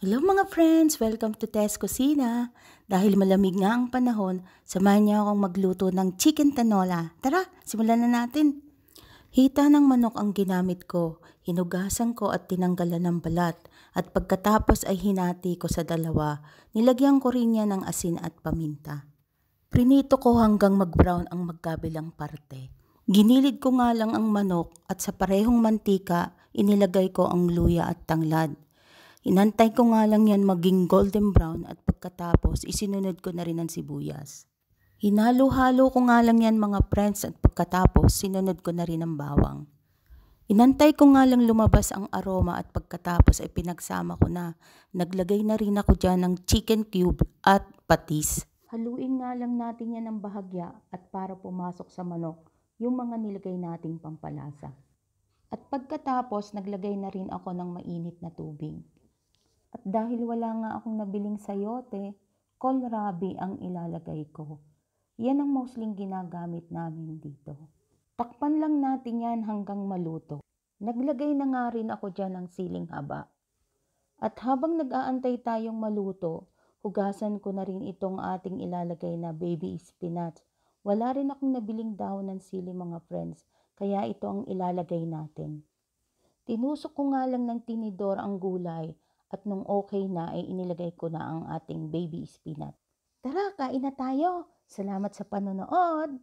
Hello mga friends! Welcome to Tess Kusina. Dahil malamig nga ang panahon, samahan niyo akong magluto ng chicken tinola. Tara, simulan na natin. Hita ng manok ang ginamit ko. Hinugasan ko at tinanggalan ng balat. At pagkatapos ay hinati ko sa dalawa. Nilagyan ko rin niya ng asin at paminta. Prinito ko hanggang mag-brown ang magkabilang parte. Ginilid ko nga lang ang manok at sa parehong mantika, inilagay ko ang luya at tanglad. Inantay ko nga lang yan maging golden brown at pagkatapos isinunod ko na rin ang sibuyas. Hinalo-halo ko nga lang yan mga friends at pagkatapos sinunod ko na rin ang bawang. Inantay ko nga lang lumabas ang aroma at pagkatapos ay pinagsama ko na. Naglagay na rin ako dyan ng chicken cube at patis. Haluin nga lang natin yan ng bahagya at para pumasok sa manok yung mga nilagay nating pampalasa. At pagkatapos naglagay na rin ako ng mainit na tubig. At dahil wala nga akong nabiling sayote, kohlrabi ang ilalagay ko. Yan ang mostly ginagamit namin dito. Takpan lang natin yan hanggang maluto. Naglagay na nga rin ako dyan ng siling haba. At habang nag-aantay tayong maluto, hugasan ko na rin itong ating ilalagay na baby spinach. Wala rin akong nabiling dahon ng sili mga friends, kaya ito ang ilalagay natin. Tinusok ko nga lang ng tinidor ang gulay at nung okay na ay inilagay ko na ang ating baby spinach. Tara, kain na tayo! Salamat sa panonood!